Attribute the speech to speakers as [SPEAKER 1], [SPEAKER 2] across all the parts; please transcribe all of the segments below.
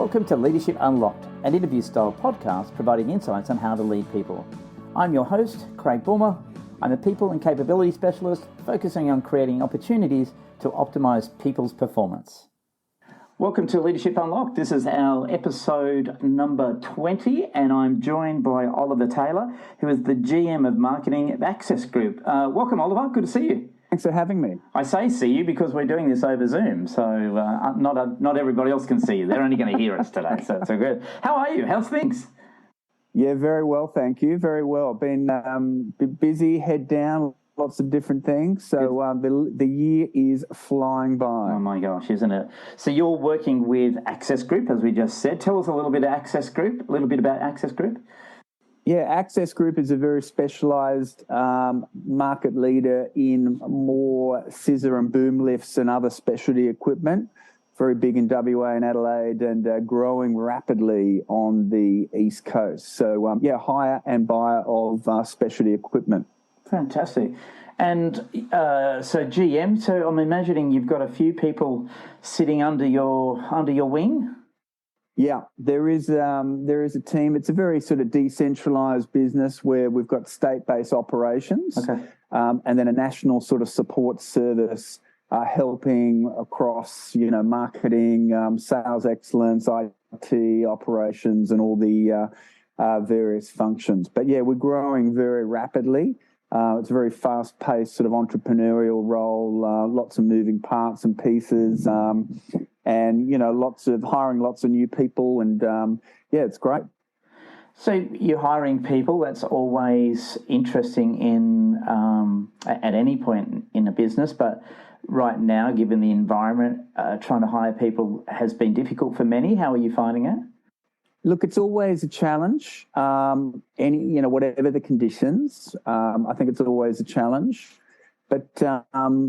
[SPEAKER 1] Welcome to Leadership Unlocked, an interview-style podcast providing insights on how to lead people. I'm your host, Craig Bulmer. I'm a people and capability specialist focusing on creating opportunities to optimize people's performance. Welcome to Leadership Unlocked. This is our episode number 20, and I'm joined by Oliver Taylor, who is the GM of Marketing at Access Group. Welcome, Oliver. Good to see you.
[SPEAKER 2] Thanks for having me.
[SPEAKER 1] I say see you because we're doing this over Zoom, so not everybody else can see you. They're only going to hear us today, so it's good. How are you? How's things?
[SPEAKER 2] Yeah, very well, thank you. Very well. Been busy, head down, lots of different things. So the year is flying by.
[SPEAKER 1] Oh my gosh, isn't it? So you're working with Access Group, as we just said. Tell us a little bit about Access Group.
[SPEAKER 2] Yeah, Access Group is a very specialised market leader in more scissor and boom lifts and other specialty equipment. Very big in WA and Adelaide, and growing rapidly on the East Coast. So, hire and buyer of specialty equipment.
[SPEAKER 1] Fantastic. And so GM, so I'm imagining you've got a few people sitting under your wing?
[SPEAKER 2] Yeah, there is a team. It's a very sort of decentralized business where we've got state-based operations, and then a national sort of support service helping across, marketing, sales excellence, IT operations, and all the various functions. But yeah, we're growing very rapidly. It's a very fast-paced sort of entrepreneurial role, lots of moving parts and pieces. And, hiring lots of new people, and it's great.
[SPEAKER 1] So you're hiring people, that's always interesting in at any point in a business, but right now, given the environment, trying to hire people has been difficult for many. How are you finding it?
[SPEAKER 2] Look, it's always a challenge. Whatever the conditions, I think it's always a challenge. But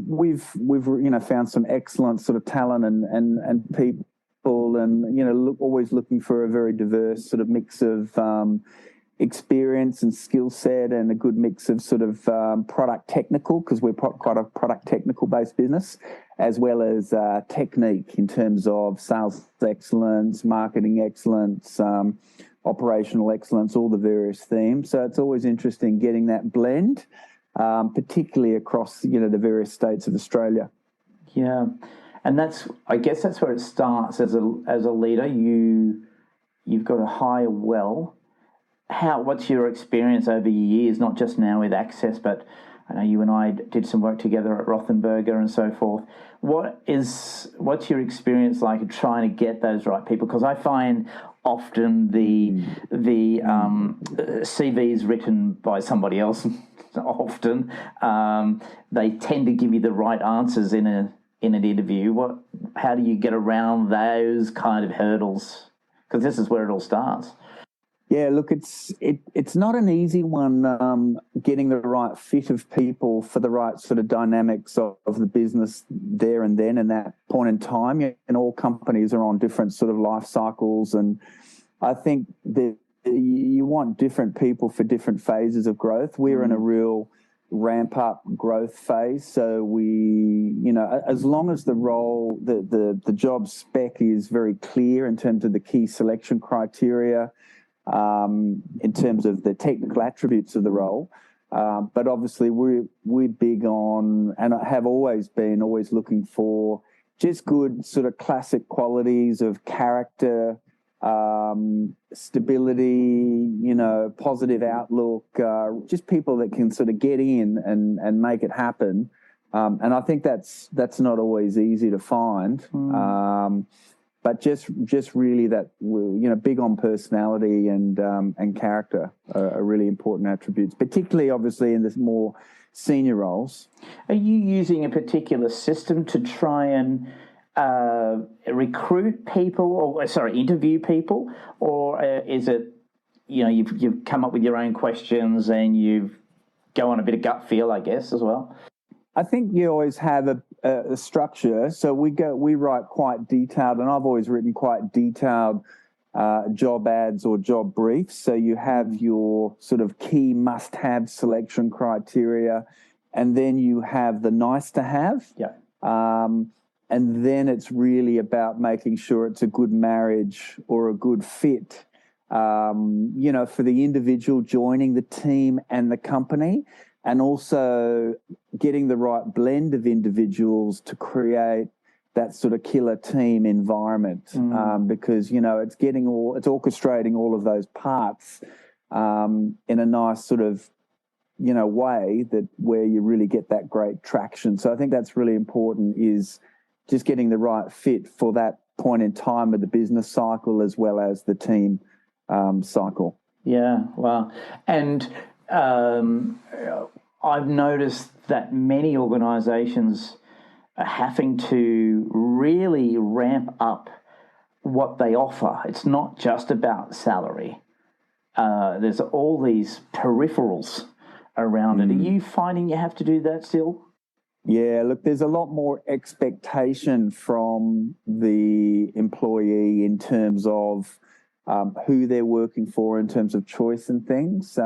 [SPEAKER 2] we've found some excellent sort of talent and people, and always looking for a very diverse sort of mix of experience and skill set, and a good mix of sort of product technical, because we're quite a product technical based business, as well as technique in terms of sales excellence, marketing excellence, operational excellence, all the various themes. So it's always interesting getting that blend. Particularly across, the various states of Australia.
[SPEAKER 1] Yeah, and I guess that's where it starts as a leader. You've got to hire well. What's your experience over years, not just now with Access, but I know you and I did some work together at Rothenberger and so forth. What's your experience like of trying to get those right people? Because I find often the CVs written by somebody else. Often they tend to give you the right answers in an interview. How do you get around those kind of hurdles? Because this is where it all starts.
[SPEAKER 2] Yeah, look, it's not an easy one, getting the right fit of people for the right sort of dynamics of the business there and then, and that point in time. And all companies are on different sort of life cycles, and I think that you want different people for different phases of growth. We're in a real ramp-up growth phase, so we, as long as the role, the job spec is very clear in terms of the key selection criteria, in terms of the technical attributes of the role. But obviously we're big on, and I have always looking for just good sort of classic qualities of character, stability, positive outlook, just people that can sort of get in and make it happen. And I think that's not always easy to find. But just really that, big on personality and character are really important attributes, particularly obviously in the more senior roles.
[SPEAKER 1] Are you using a particular system to try and recruit people, interview people, or is it, you've come up with your own questions and you go on a bit of gut feel, I guess, as well?
[SPEAKER 2] I think you always have a structure. So we write quite detailed, and I've always written quite detailed job ads or job briefs. So you have your sort of key must-have selection criteria, and then you have the nice to have.
[SPEAKER 1] Yeah.
[SPEAKER 2] and then it's really about making sure it's a good marriage or a good fit, for the individual joining the team and the company, and also getting the right blend of individuals to create that sort of killer team environment, because, it's orchestrating all of those parts in a nice sort of, way where you really get that great traction. So I think that's really important, is just getting the right fit for that point in time of the business cycle as well as the team cycle.
[SPEAKER 1] Yeah, wow. And I've noticed that many organizations are having to really ramp up what they offer. It's not just about salary. There's all these peripherals around it. Are you finding you have to do that still?
[SPEAKER 2] Yeah, look, there's a lot more expectation from the employee in terms of who they're working for, in terms of choice and things.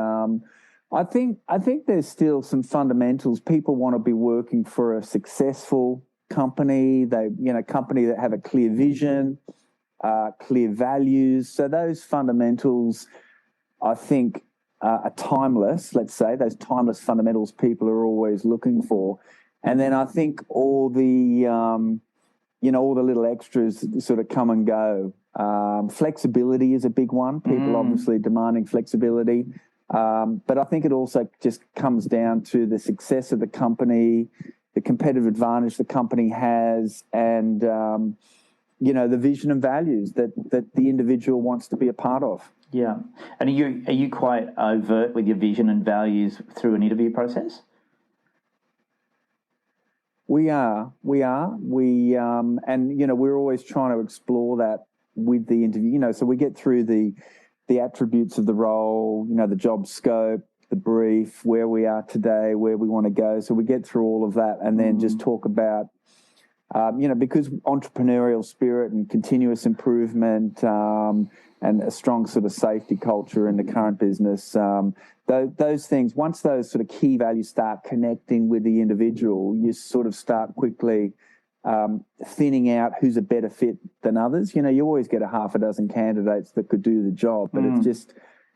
[SPEAKER 2] I think there's still some fundamentals. People want to be working for a successful company. Company that have a clear vision, clear values. So those fundamentals, I think, are timeless. Let's say those timeless fundamentals people are always looking for. And then I think all the, all the little extras sort of come and go. Flexibility is a big one. People obviously demanding flexibility. But I think it also just comes down to the success of the company, the competitive advantage the company has, and, the vision and values that the individual wants to be a part of.
[SPEAKER 1] Yeah. And are you quite overt with your vision and values through an interview process?
[SPEAKER 2] We are, and we're always trying to explore that with the interview. So we get through the attributes of the role, the job scope, the brief, where we are today, where we want to go. So we get through all of that, and then just talk about, because entrepreneurial spirit and continuous improvement, and a strong sort of safety culture in the current business. Those things, once those sort of key values start connecting with the individual, you sort of start quickly thinning out who's a better fit than others. You always get a half a dozen candidates that could do the job, but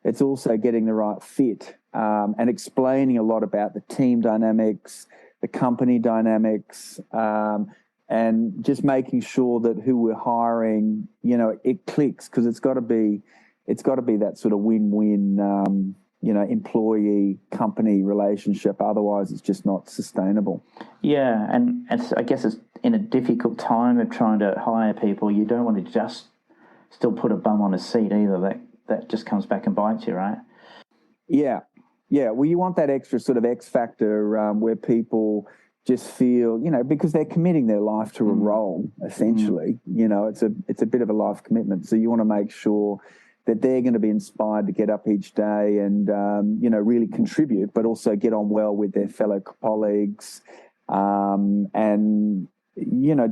[SPEAKER 2] it's also getting the right fit, and explaining a lot about the team dynamics, the company dynamics, and just making sure that who we're hiring, it clicks, because it's got to be that sort of win-win, employee company relationship. Otherwise, it's just not sustainable.
[SPEAKER 1] Yeah, and I guess it's in a difficult time of trying to hire people. You don't want to just still put a bum on a seat either. That just comes back and bites you, right? Yeah.
[SPEAKER 2] Well, you want that extra sort of X factor where people just feel, because they're committing their life to a role, essentially. It's a bit of a life commitment. So you want to make sure that they're going to be inspired to get up each day and, really contribute, but also get on well with their fellow colleagues, and,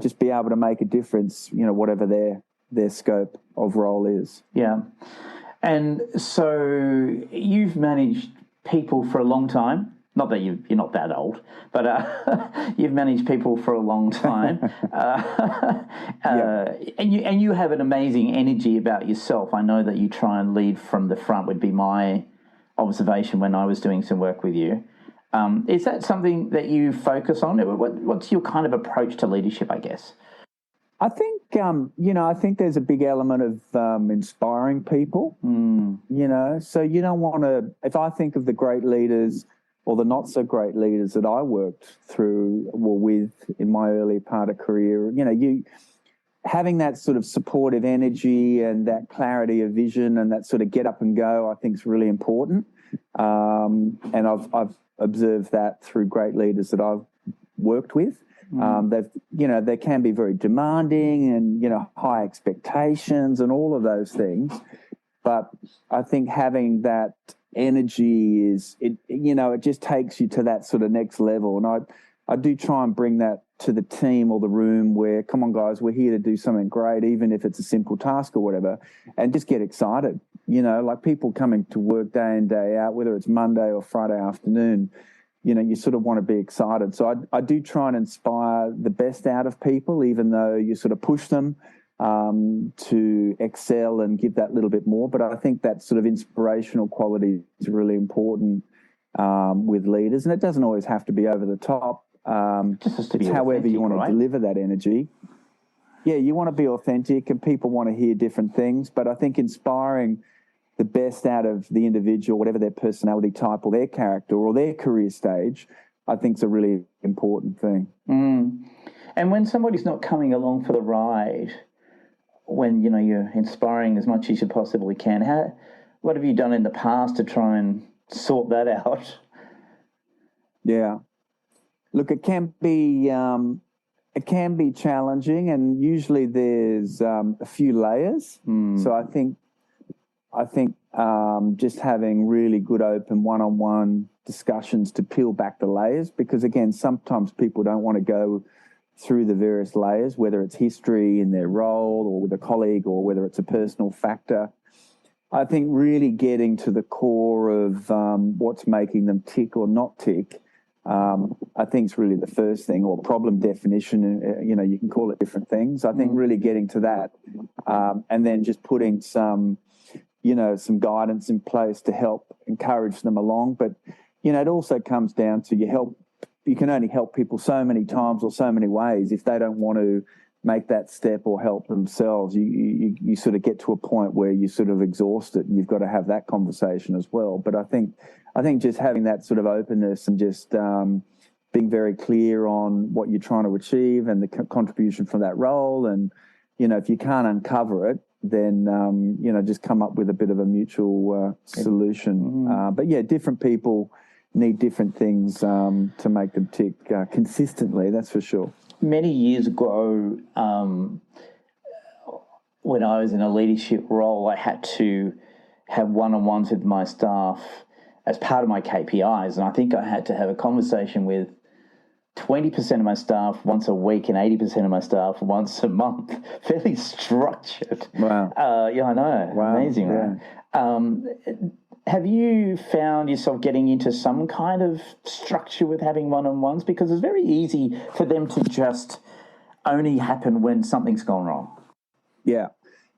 [SPEAKER 2] just be able to make a difference, whatever their scope of role is.
[SPEAKER 1] Yeah. And so you've managed people for a long time. Not that you're not that old, but you've managed people for a long time, and you have an amazing energy about yourself. I know that you try and lead from the front, would be my observation when I was doing some work with you. Is that something that you focus on? What's your kind of approach to leadership, I guess?
[SPEAKER 2] I think, I think there's a big element of inspiring people, so you don't want to, if I think of the great leaders or the not so great leaders that I worked through or with in my early part of career, you having that sort of supportive energy and that clarity of vision and that sort of get up and go, I think is really important. And I've observed that through great leaders that I've worked with. They can be very demanding and, high expectations and all of those things. But I think having that energy it just takes you to that sort of next level. And I do try and bring that to the team or the room where, come on, guys, we're here to do something great, even if it's a simple task or whatever, and just get excited. Like people coming to work day in, day out, whether it's Monday or Friday afternoon, you sort of want to be excited. So I do try and inspire the best out of people, even though you sort of push them to excel and give that little bit more. But I think that sort of inspirational quality is really important with leaders, and it doesn't always have to be over the top.
[SPEAKER 1] Just has to be
[SPEAKER 2] it's however you want
[SPEAKER 1] right?
[SPEAKER 2] to deliver that energy. Yeah, you want to be authentic, and people want to hear different things. But I think inspiring the best out of the individual, whatever their personality type or their character or their career stage, I think is a really important thing.
[SPEAKER 1] And when somebody's not coming along for the ride, when, you know, you're inspiring as much as you possibly can, what have you done in the past to try and sort that out?
[SPEAKER 2] Yeah. Look, it can be challenging, and usually there's a few layers. So I think just having really good open one-on-one discussions to peel back the layers, because again, sometimes people don't want to go through the various layers, whether it's history in their role or with a colleague or whether it's a personal factor. I think really getting to the core of what's making them tick or not tick, I think is really the first thing, or problem definition. You know, you can call it different things. I think really getting to that, and then just putting some guidance in place to help encourage them along. But, you know, it also comes down to you can only help people so many times or so many ways. If they don't want to make that step or help themselves, you sort of get to a point where you're sort of exhausted, and you've got to have that conversation as well. But I think just having that sort of openness and just being very clear on what you're trying to achieve and the contribution from that role, and, you know, if you can't uncover it, then, you know, just come up with a bit of a mutual solution. But yeah, different people need different things to make them tick consistently, that's for sure.
[SPEAKER 1] Many years ago, when I was in a leadership role, I had to have one-on-ones with my staff as part of my KPIs, and I think I had to have a conversation with 20% of my staff once a week and 80% of my staff once a month. Fairly structured.
[SPEAKER 2] Wow.
[SPEAKER 1] Yeah, I know.
[SPEAKER 2] Wow.
[SPEAKER 1] Amazing,
[SPEAKER 2] yeah.
[SPEAKER 1] right? Have you found yourself getting into some kind of structure with having one-on-ones? Because it's very easy for them to just only happen when something's gone wrong.
[SPEAKER 2] Yeah.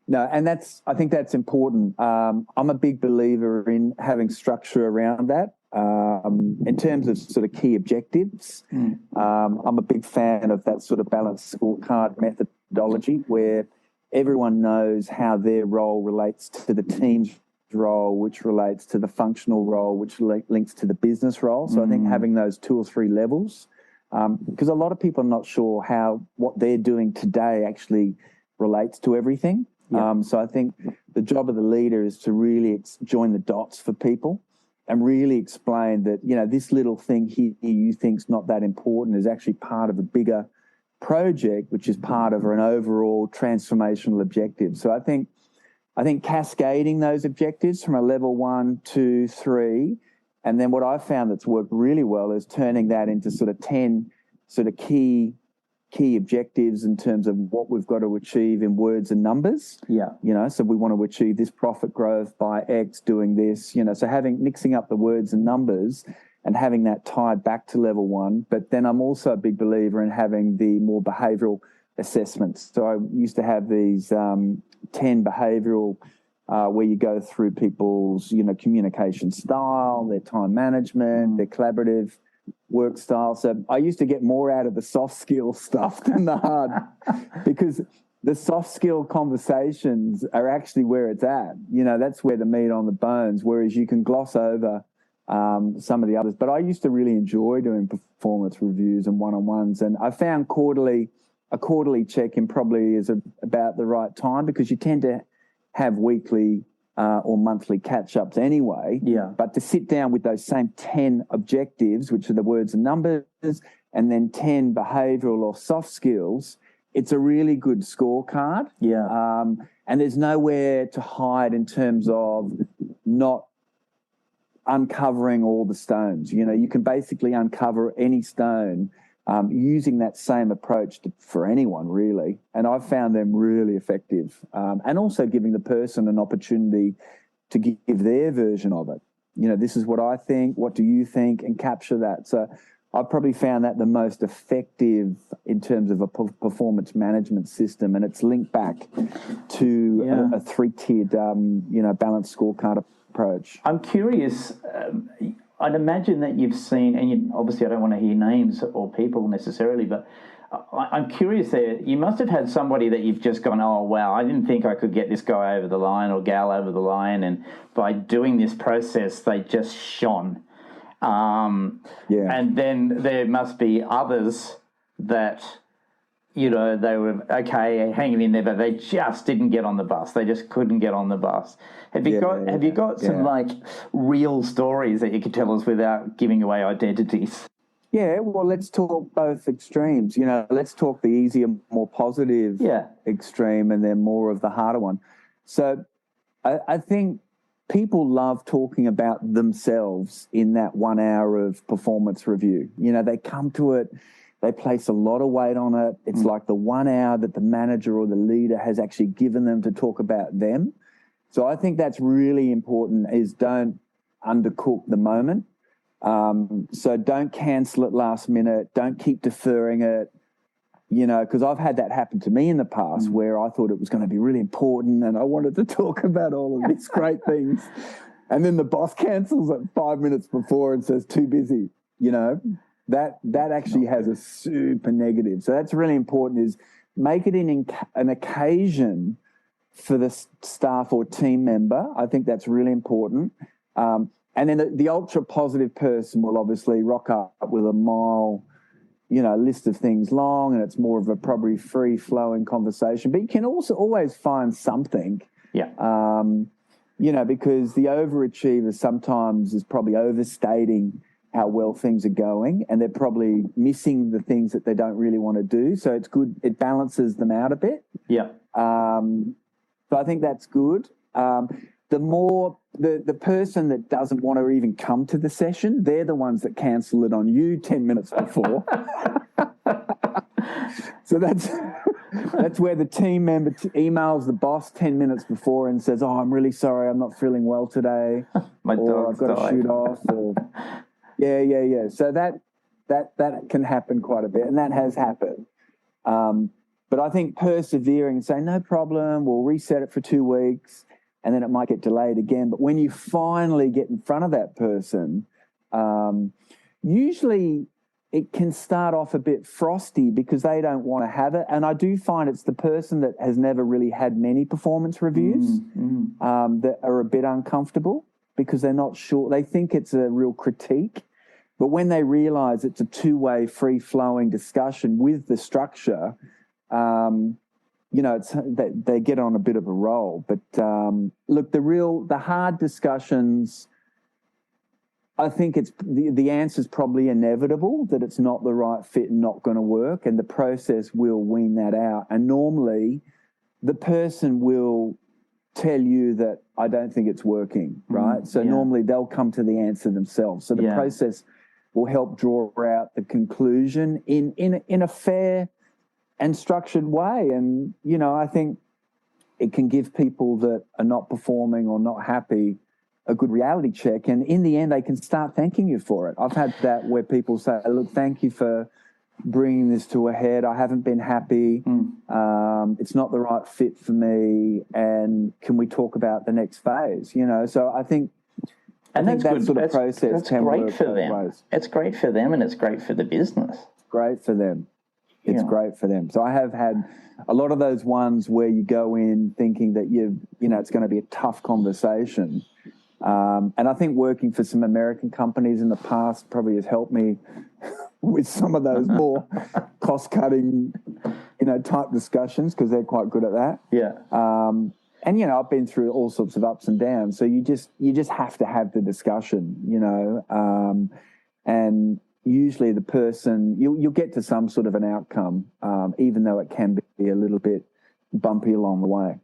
[SPEAKER 2] No, and I think that's important. I'm a big believer in having structure around that. In terms of sort of key objectives, I'm a big fan of that sort of balanced scorecard methodology, where everyone knows how their role relates to the team's role, which relates to the functional role, which links to the business role. So I think having those 2 or 3 levels, because a lot of people are not sure how what they're doing today actually relates to everything. So I think the job of the leader is to really join the dots for people and really explain that, you know, this little thing here you think's not that important is actually part of a bigger project, which is part of an overall transformational objective. So I think cascading those objectives from a level 1, 2, 3, and then what I've found that's worked really well is turning that into sort of 10 sort of key objectives in terms of what we've got to achieve in words and numbers.
[SPEAKER 1] Yeah.
[SPEAKER 2] You know, so we want to achieve this profit growth by X doing this, you know, so mixing up the words and numbers and having that tied back to level 1. But then I'm also a big believer in having the more behavioural assessments. So I used to have these 10 behavioural where you go through people's, you know, communication style, their time management, their collaborative work style. So I used to get more out of the soft skill stuff than the hard, because the soft skill conversations are actually where it's at. You know, that's where the meat on the bones, whereas you can gloss over some of the others. But I used to really enjoy doing performance reviews and one-on-ones, and I found a quarterly check-in probably is about the right time, because you tend to have weekly or monthly catch-ups anyway.
[SPEAKER 1] Yeah.
[SPEAKER 2] But to sit down with those same 10 objectives, which are the words and numbers, and then 10 behavioural or soft skills, it's a really good scorecard.
[SPEAKER 1] Yeah.
[SPEAKER 2] And there's nowhere to hide in terms of not uncovering all the stones. You know, you can basically uncover any stone using that same approach for anyone, really. And I've found them really effective. And also giving the person an opportunity to give their version of it. You know, this is what I think, what do you think, and capture that. So I've probably found that the most effective in terms of a performance management system, and it's linked back to a three-tiered, balanced scorecard approach.
[SPEAKER 1] I'm curious. I'd imagine that you've seen, and obviously I don't want to hear names or people necessarily, but I'm curious there. You must have had somebody that you've just gone, oh, wow, I didn't think I could get this guy over the line or gal over the line, and by doing this process, they just shone. And then there must be others that, they were okay hanging in there, but they just didn't get on the bus. They just couldn't get on the bus. Have you got some like real stories that you could tell us without giving away identities?
[SPEAKER 2] Yeah, well, let's talk both extremes. Let's talk the easier, more positive extreme, and then more of the harder one. So I think people love talking about themselves in that 1 hour of performance review. They come to it, they place a lot of weight on it. It's like the 1 hour that the manager or the leader has actually given them to talk about them. So I think that's really important, is don't undercook the moment. So don't cancel it last minute. Don't keep deferring it, because I've had that happen to me in the past where I thought it was going to be really important and I wanted to talk about all of these great things. And then the boss cancels it 5 minutes before and says, too busy, that actually has a super negative. So that's really important, is make it an occasion for the staff or team member. I think that's really important. And then the ultra positive person will obviously rock up with a mile, list of things long, and it's more of a probably free flowing conversation. But you can also always find something, because the overachiever sometimes is probably overstating how well things are going, and they're probably missing the things that they don't really want to do. So it's good. It balances them out a bit.
[SPEAKER 1] Yeah.
[SPEAKER 2] So I think that's good. The more the person that doesn't want to even come to the session, they're the ones that cancel it on you 10 minutes before. So that's where the team member emails the boss 10 minutes before and says, oh, I'm really sorry, I'm not feeling well today. Or I've got to shoot off. Or yeah. So that can happen quite a bit, and that has happened. But I think persevering and saying, no problem, we'll reset it for 2 weeks, and then it might get delayed again. But when you finally get in front of that person, usually it can start off a bit frosty because they don't want to have it. And I do find it's the person that has never really had many performance reviews that are a bit uncomfortable because they're not sure. They think it's a real critique. But when they realise it's a two-way, free-flowing discussion with the structure, it's they get on a bit of a roll. But look, the hard discussions, I think it's the answer is probably inevitable, that it's not the right fit and not going to work, and the process will wean that out. And normally, the person will tell you that I don't think it's working, right? So normally they'll come to the answer themselves. So the process will help draw out the conclusion in a fair and structured way. And, I think it can give people that are not performing or not happy a good reality check. And in the end, they can start thanking you for it. I've had that where people say, look, thank you for bringing this to a head. I haven't been happy. It's not the right fit for me. And can we talk about the next phase? So I think,
[SPEAKER 1] that's
[SPEAKER 2] that
[SPEAKER 1] good.
[SPEAKER 2] sort of process
[SPEAKER 1] that's
[SPEAKER 2] can
[SPEAKER 1] great
[SPEAKER 2] work
[SPEAKER 1] for
[SPEAKER 2] both
[SPEAKER 1] them.
[SPEAKER 2] ways.
[SPEAKER 1] It's great for them, and it's great for the business.
[SPEAKER 2] Great for them. It's great for them. So I have had a lot of those ones where you go in thinking that it's going to be a tough conversation. And I think working for some American companies in the past probably has helped me with some of those more cost-cutting, type discussions, because they're quite good at that.
[SPEAKER 1] Yeah.
[SPEAKER 2] And I've been through all sorts of ups and downs, so you just have to have the discussion, and usually the person you'll get to some sort of an outcome, even though it can be a little bit bumpy along the way.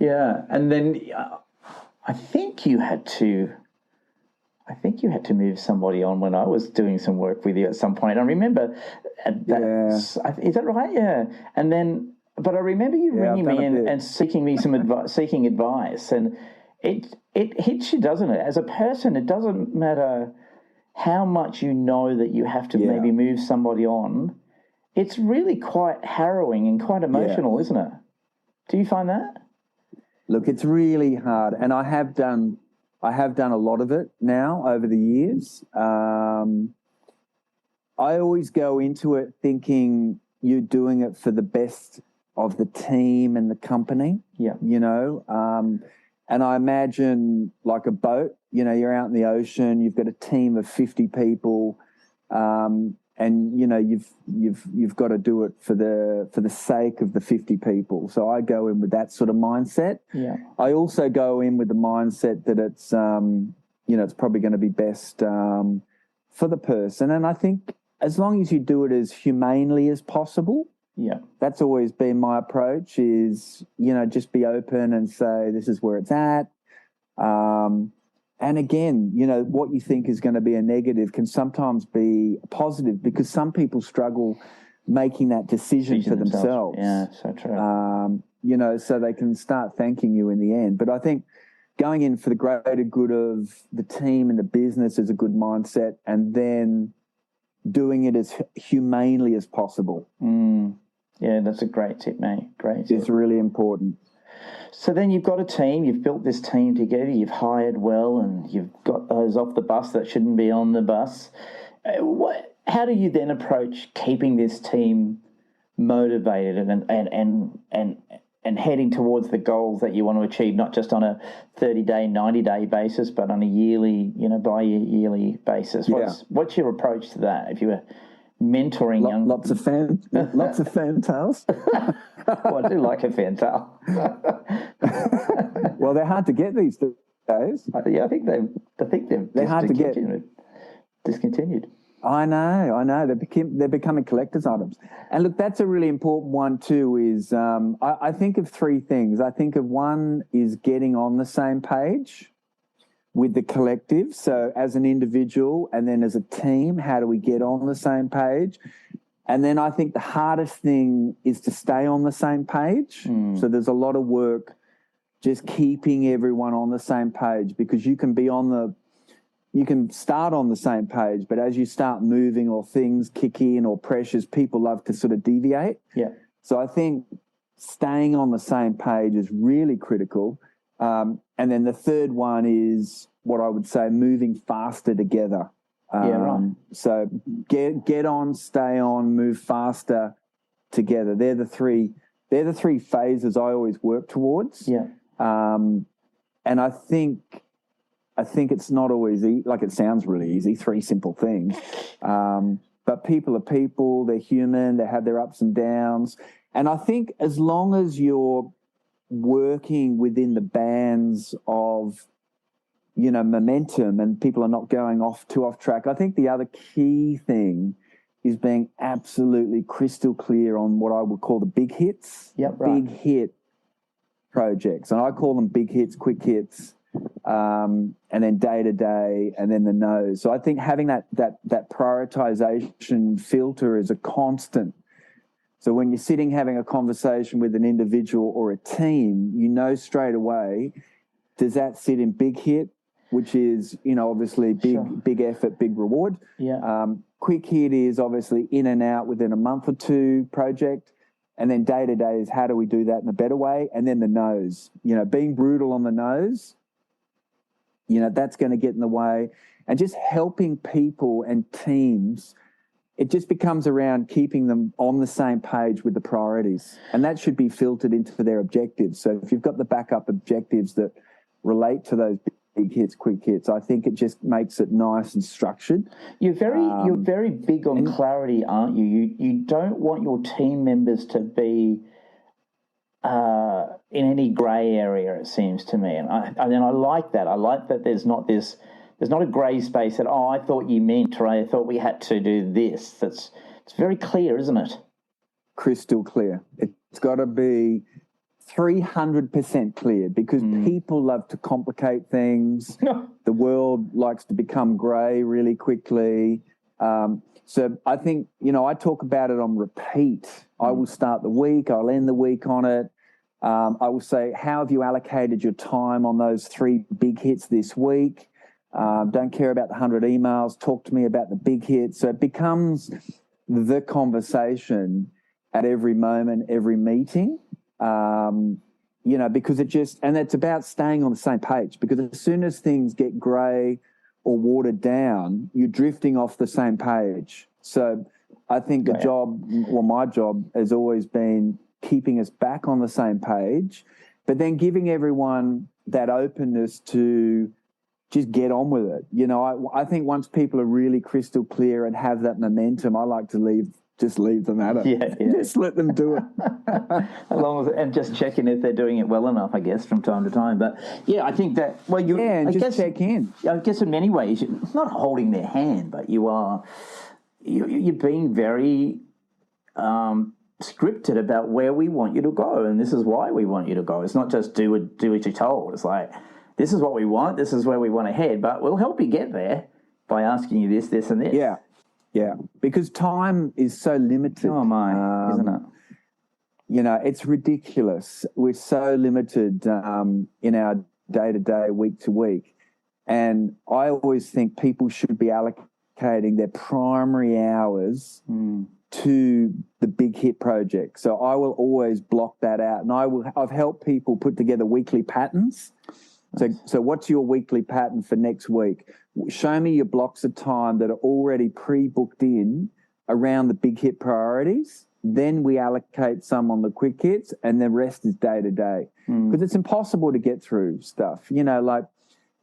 [SPEAKER 1] Yeah, and then I think you had to move somebody on when I was doing some work with you at some point. I remember is that right? Yeah, and then. But I remember you ringing me in and seeking advice, and it hits you, doesn't it? As a person, it doesn't matter how much you know that you have to maybe move somebody on, it's really quite harrowing and quite emotional, isn't it? Do you find that?
[SPEAKER 2] Look, it's really hard, and I have done a lot of it now over the years. I always go into it thinking you're doing it for the best of the team and the company.
[SPEAKER 1] Yeah.
[SPEAKER 2] You know, and I imagine like a boat. You know, you're out in the ocean. You've got a team of 50 people, and you know you've got to do it for the sake of the 50 people. So I go in with that sort of mindset.
[SPEAKER 1] Yeah.
[SPEAKER 2] I also go in with the mindset that it's it's probably going to be best for the person, and I think as long as you do it as humanely as possible.
[SPEAKER 1] Yeah,
[SPEAKER 2] that's always been my approach. Is just be open and say this is where it's at. And again, what you think is going to be a negative can sometimes be a positive, because some people struggle making that decision for themselves.
[SPEAKER 1] Yeah, so true.
[SPEAKER 2] So they can start thanking you in the end. But I think going in for the greater good of the team and the business is a good mindset, and then doing it as humanely as possible.
[SPEAKER 1] Yeah, that's a great tip, mate. Great tip.
[SPEAKER 2] It's really important.
[SPEAKER 1] So then you've got a team, you've built this team together, you've hired well, and you've got those off the bus that shouldn't be on the bus. How do you then approach keeping this team motivated and heading towards the goals that you want to achieve, not just on a 30-day, 90-day basis, but on a yearly, bi-yearly basis? What's your approach to that? If you were mentoring
[SPEAKER 2] lots of fan tales.
[SPEAKER 1] Well, I do like a fan tale.
[SPEAKER 2] Well, they're hard to get these days.
[SPEAKER 1] Yeah, I think they're hard to get. Discontinued.
[SPEAKER 2] I know. They're becoming collector's items. And look, that's a really important one too. Is I think of three things. I think of one is getting on the same page with the collective. So as an individual and then as a team, how do we get on the same page? And then I think the hardest thing is to stay on the same page. So there's a lot of work just keeping everyone on the same page, because you can start on the same page, but as you start moving or things kick in or pressures, people love to sort of deviate.
[SPEAKER 1] Yeah.
[SPEAKER 2] So I think staying on the same page is really critical. And then the third one is what I would say, moving faster together.
[SPEAKER 1] Right.
[SPEAKER 2] So get on, stay on, move faster together. They're the three phases I always work towards.
[SPEAKER 1] Yeah.
[SPEAKER 2] And I think it's not always like it sounds really easy, three simple things. But people are people, they're human, they have their ups and downs. And I think as long as you're working within the bands of momentum and people are not going off track. I think the other key thing is being absolutely crystal clear on what I would call the big hits.
[SPEAKER 1] Yep, right.
[SPEAKER 2] Big hit projects. And I call them big hits, quick hits, and then day to day, and then the no's. So I think having that prioritization filter is a constant. So when you're sitting having a conversation with an individual or a team, straight away, does that sit in big hit, which is, obviously big effort, big reward.
[SPEAKER 1] Yeah.
[SPEAKER 2] Quick hit is obviously in and out within a month or two project. And then day to day is how do we do that in a better way? And then the no's, being brutal on the no's, that's going to get in the way. And just helping people and teams, it just becomes around keeping them on the same page with the priorities. And that should be filtered into their objectives. So if you've got the backup objectives that relate to those big hits, quick hits, I think it just makes it nice and structured.
[SPEAKER 1] You're very big on clarity, aren't you? You don't want your team members to be in any grey area, it seems to me. And I like that. I like that there's not a grey space that, I thought you meant, or I thought we had to do this. It's very clear, isn't it?
[SPEAKER 2] Crystal clear. It's got to be 300% clear, because people love to complicate things. The world likes to become grey really quickly. So I think, I talk about it on repeat. I will start the week, I'll end the week on it. I will say, how have you allocated your time on those three big hits this week? Don't care about the 100 emails. Talk to me about the big hits. So it becomes the conversation at every moment, every meeting, because and it's about staying on the same page, because as soon as things get grey or watered down, you're drifting off the same page. So I think my job has always been keeping us back on the same page, but then giving everyone that openness to just get on with it. I think once people are really crystal clear and have that momentum, I like to just leave them at it.
[SPEAKER 1] Yeah.
[SPEAKER 2] Just let them do it.
[SPEAKER 1] And just checking if they're doing it well enough, I guess, from time to time. But yeah, I think that,
[SPEAKER 2] check in.
[SPEAKER 1] I guess in many ways, you're not holding their hand, but you're being very scripted about where we want you to go, and this is why we want you to go. It's not just do what you're told. It's like, this is what we want, this is where we want to head, but we'll help you get there by asking you this, and this.
[SPEAKER 2] Yeah, because time is so limited.
[SPEAKER 1] Oh my, isn't it?
[SPEAKER 2] It's ridiculous. We're so limited in our day-to-day, week-to-week. And I always think people should be allocating their primary hours to the big hit project. So I will always block that out. And I've helped people put together weekly patterns. So what's your weekly pattern for next week? Show me your blocks of time that are already pre-booked in around the big hit priorities. Then we allocate some on the quick hits, and the rest is day to day. Because it's impossible to get through stuff. Like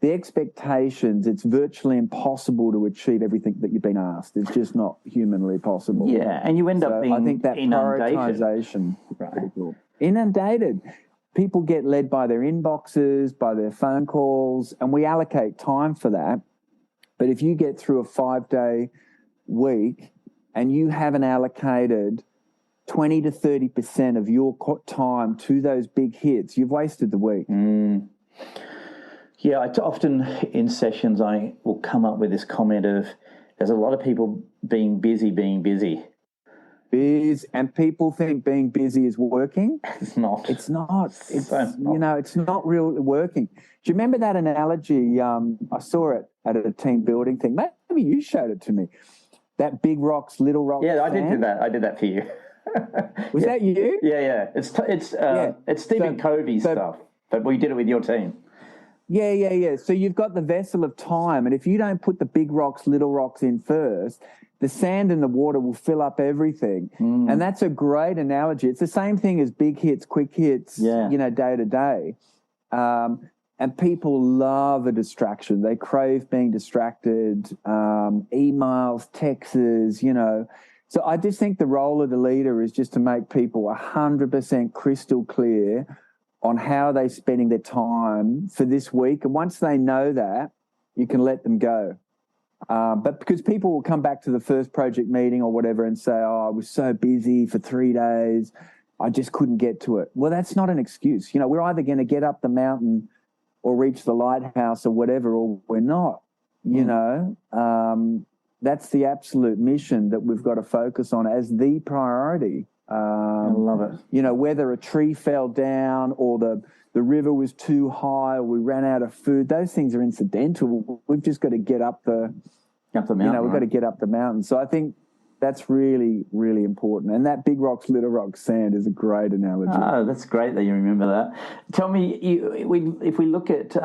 [SPEAKER 2] the expectations, it's virtually impossible to achieve everything that you've been asked. It's just not humanly possible.
[SPEAKER 1] Yeah, and you end up being
[SPEAKER 2] I think that
[SPEAKER 1] inundated.
[SPEAKER 2] prioritization, inundated. People get led by their inboxes, by their phone calls, and we allocate time for that. But if you get through a 5-day week and you haven't allocated 20 to 30% of your time to those big hits, you've wasted the week.
[SPEAKER 1] Yeah, often in sessions I will come up with this comment of, there's a lot of people being busy.
[SPEAKER 2] And people think being busy is working.
[SPEAKER 1] It's not.
[SPEAKER 2] It's not. It's
[SPEAKER 1] not.
[SPEAKER 2] It's not really working. Do you remember that analogy? I saw it at a team building thing. Maybe you showed it to me. That big rocks, little rocks.
[SPEAKER 1] Yeah, I did do that. I did that for you.
[SPEAKER 2] Was that you?
[SPEAKER 1] Yeah. It's Stephen Covey's stuff, but we did it with your team.
[SPEAKER 2] Yeah. So you've got the vessel of time, and if you don't put the big rocks, little rocks in first, the sand and the water will fill up everything. And that's a great analogy. It's the same thing as big hits, quick hits, day to day. And people love a distraction. They crave being distracted, emails, texts, So I just think the role of the leader is just to make people 100% crystal clear on how they're spending their time for this week. And once they know that, you can let them go. But because people will come back to the first project meeting or whatever and say, I was so busy for 3 days, I just couldn't get to it. Well, that's not an excuse. We're either going to get up the mountain or reach the lighthouse or whatever, or we're not, That's the absolute mission that we've got to focus on as the priority.
[SPEAKER 1] I love it.
[SPEAKER 2] Whether a tree fell down or the river was too high or we ran out of food, those things are incidental. We've just got to get up the mountain. We've got to get up the mountain. So I think that's really, really important. And that big rocks, little rocks, sand is a great analogy.
[SPEAKER 1] Oh, that's great that you remember that. Tell me, if we look at,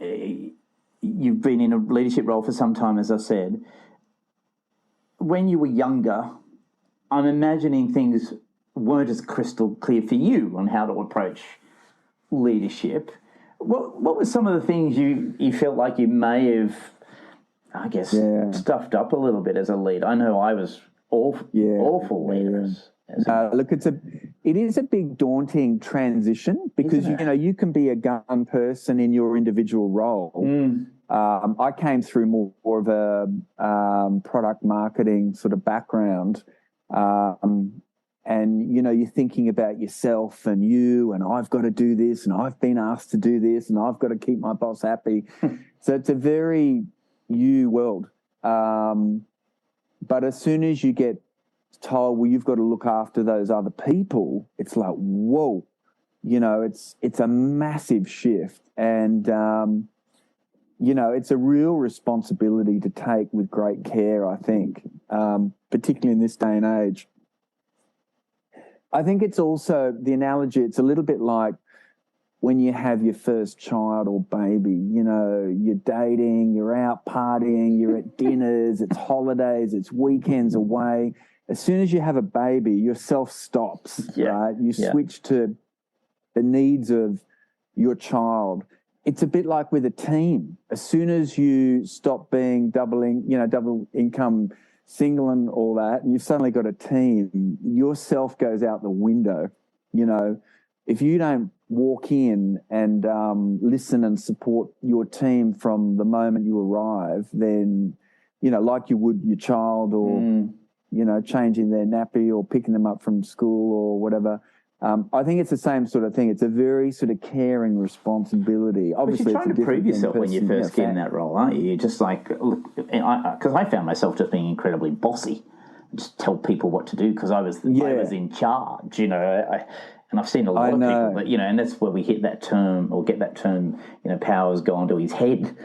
[SPEAKER 1] you've been in a leadership role for some time, as I said. When you were younger, I'm imagining things weren't as crystal clear for you on how to approach leadership. What were some of the things you felt like you may have, I guess, stuffed up a little bit as a leader? I know I was awful leaders.
[SPEAKER 2] Look, it is a big daunting transition because you can be a gun person in your individual role. I came through more of a product marketing sort of background. And, you're thinking about yourself and I've got to do this and I've been asked to do this and I've got to keep my boss happy. So it's a very you world. But as soon as you get told, well, you've got to look after those other people, it's like, whoa, it's a massive shift. And it's a real responsibility to take with great care, I think, particularly in this day and age. I think it's also the analogy, it's a little bit like when you have your first child or baby, you're dating, you're out partying, you're at dinners, it's holidays, it's weekends away. As soon as you have a baby, yourself stops, right? You switch to the needs of your child. It's a bit like with a team. As soon as you stop being double income single and all that, and you've suddenly got a team, yourself goes out the window. If you don't walk in and listen and support your team from the moment you arrive, then, like you would your child or, changing their nappy or picking them up from school or whatever, I think it's the same sort of thing. It's a very sort of caring responsibility. Obviously,
[SPEAKER 1] but you're trying to prove yourself when you first get in that role, aren't you? You're just like, look, because I found myself just being incredibly bossy. Just tell people what to do because I was in charge, and I've seen a lot of people, but and that's where we hit that term or get that term. Power's gone to his head.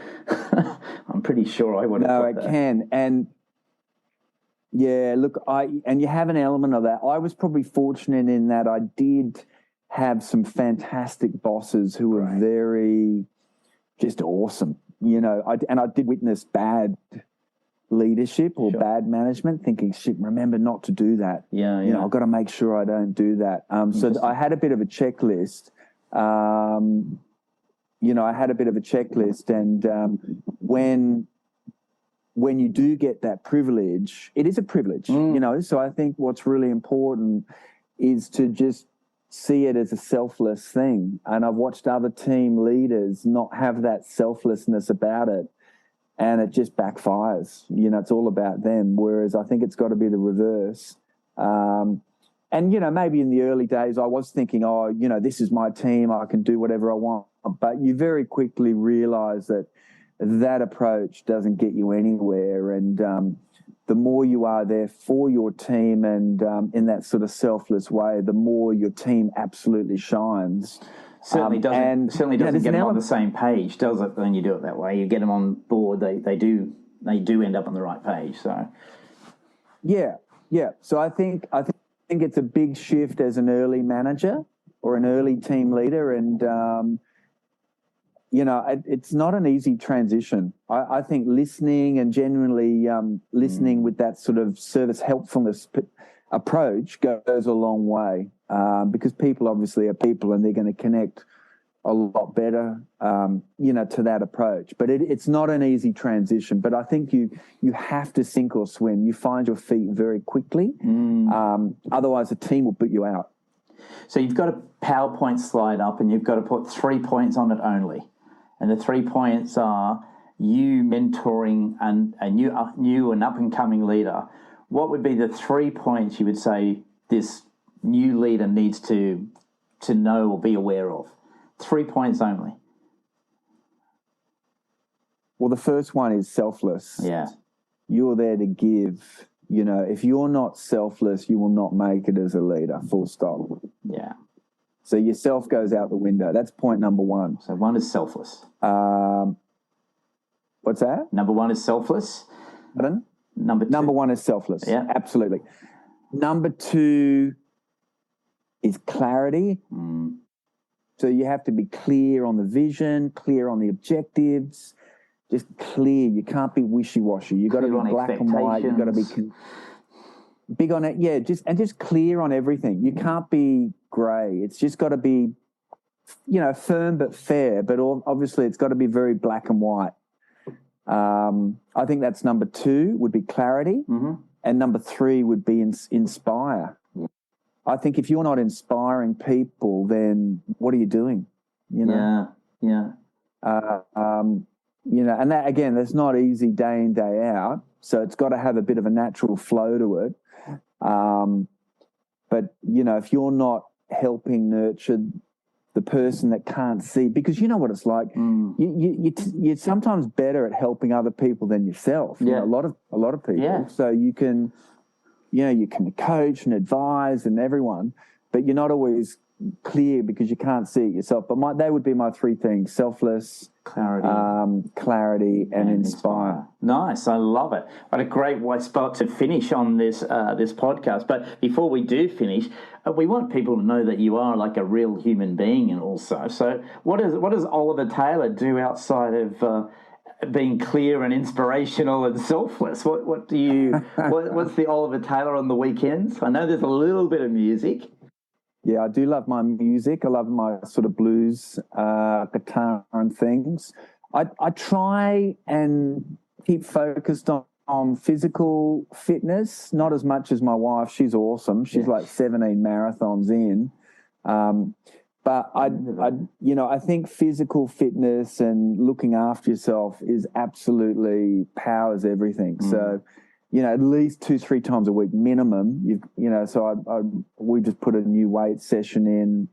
[SPEAKER 1] I'm pretty sure I would have.
[SPEAKER 2] No, it can, and yeah, look, and you have an element of that. I was probably fortunate in that I did have some fantastic bosses who were very just awesome. I did witness bad leadership or bad management, thinking, shit, remember not to do that. I've got to make sure I don't do that. So I had a bit of a checklist. And when you do get that privilege, it is a privilege, So I think what's really important is to just see it as a selfless thing. And I've watched other team leaders not have that selflessness about it, and it just backfires. It's all about them, whereas I think it's got to be the reverse. And, maybe in the early days I was thinking, this is my team, I can do whatever I want. But you very quickly realise that approach doesn't get you anywhere. And the more you are there for your team and in that sort of selfless way, the more your team absolutely shines.
[SPEAKER 1] Certainly doesn't get them on the same page, does it? When you do it that way, you get them on board. They do end up on the right page. So,
[SPEAKER 2] yeah. So I think it's a big shift as an early manager or an early team leader, and it's not an easy transition. I think listening and genuinely listening with that sort of service helpfulness approach goes a long way, because people obviously are people and they're going to connect a lot better, to that approach. But it's not an easy transition. But I think you have to sink or swim. You find your feet very quickly. Otherwise, the team will put you out.
[SPEAKER 1] So you've got a PowerPoint slide up and you've got to put 3 points on it only. And the 3 points are you mentoring a new and up-and-coming leader. What would be the 3 points you would say this new leader needs to know or be aware of? 3 points only.
[SPEAKER 2] Well, the first one is selfless.
[SPEAKER 1] Yeah.
[SPEAKER 2] You're there to give. If you're not selfless, you will not make it as a leader, full stop.
[SPEAKER 1] Yeah.
[SPEAKER 2] So yourself goes out the window. That's point number one.
[SPEAKER 1] So one is selfless.
[SPEAKER 2] What's that?
[SPEAKER 1] Number one is selfless.
[SPEAKER 2] Pardon?
[SPEAKER 1] Number
[SPEAKER 2] one is selfless.
[SPEAKER 1] Yeah.
[SPEAKER 2] Absolutely. Number two is clarity. So you have to be clear on the vision, clear on the objectives, just clear. You can't be wishy-washy. You've got to be black and white. You've got to be big on it. Yeah, just clear on everything. You can't be grey. It's just got to be, firm but fair. But obviously it's got to be very black and white. I think that's number two would be clarity. Mm-hmm. And number three would be inspire. I think if you're not inspiring people, then what are you doing?
[SPEAKER 1] Yeah.
[SPEAKER 2] And that, again, that's not easy day in, day out. So it's got to have a bit of a natural flow to it. But, if you're not helping nurture the person that can't see, because you know what it's like, you're sometimes better at helping other people than yourself.
[SPEAKER 1] Yeah.
[SPEAKER 2] A lot of people.
[SPEAKER 1] Yeah.
[SPEAKER 2] So you can coach and advise and everyone, but you're not always clear because you can't see it yourself. But they would be my three things: selfless, clarity and inspire.
[SPEAKER 1] Nice, I love it. What a great spot to finish on this this podcast. But before we do finish, we want people to know that you are like a real human being, and also. So, what does Oliver Taylor do outside of being clear and inspirational and selfless? What do you? What's the Oliver Taylor on the weekends? I know there's a little bit of music.
[SPEAKER 2] Yeah, I do love my music. I love my sort of blues, guitar and things. I try and keep focused on physical fitness, not as much as my wife. She's awesome. She's like 17 marathons in. But I think physical fitness and looking after yourself is absolutely powers everything. So, at least 2-3 times a week minimum. So we just put a new weight session in.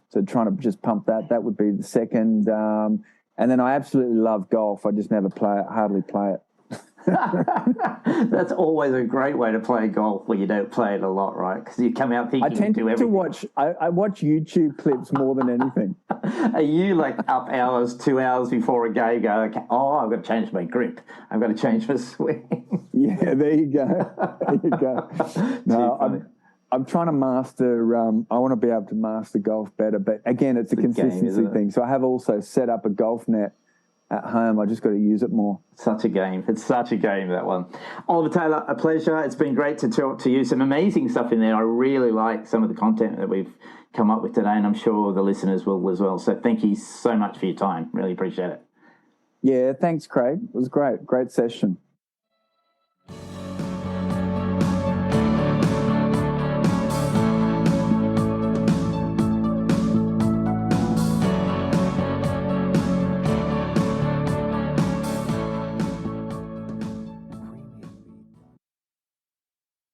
[SPEAKER 2] So trying to just pump that. That would be the second. And then I absolutely love golf. I just never hardly play it.
[SPEAKER 1] That's always a great way to play golf when you don't play it a lot, right? Because you come out thinking
[SPEAKER 2] I tend
[SPEAKER 1] you do everything.
[SPEAKER 2] I watch YouTube clips more than anything.
[SPEAKER 1] Are you like up 2 hours before a game go, okay, I've got to change my grip. I've got to change my swing.
[SPEAKER 2] Yeah, there you go. There you go. No, I'm trying to master, I want to be able to master golf better. But again, it's a consistency thing. So I have also set up a golf net at home. I just got to use it more.
[SPEAKER 1] Such a game. It's such a game, that one. Oliver Taylor, a pleasure. It's been great to talk to you. Some amazing stuff in there. I really like some of the content that we've come up with today, and I'm sure the listeners will as well. So thank you so much for your time. Really appreciate it.
[SPEAKER 2] Yeah, thanks, Craig. It was great. Great session.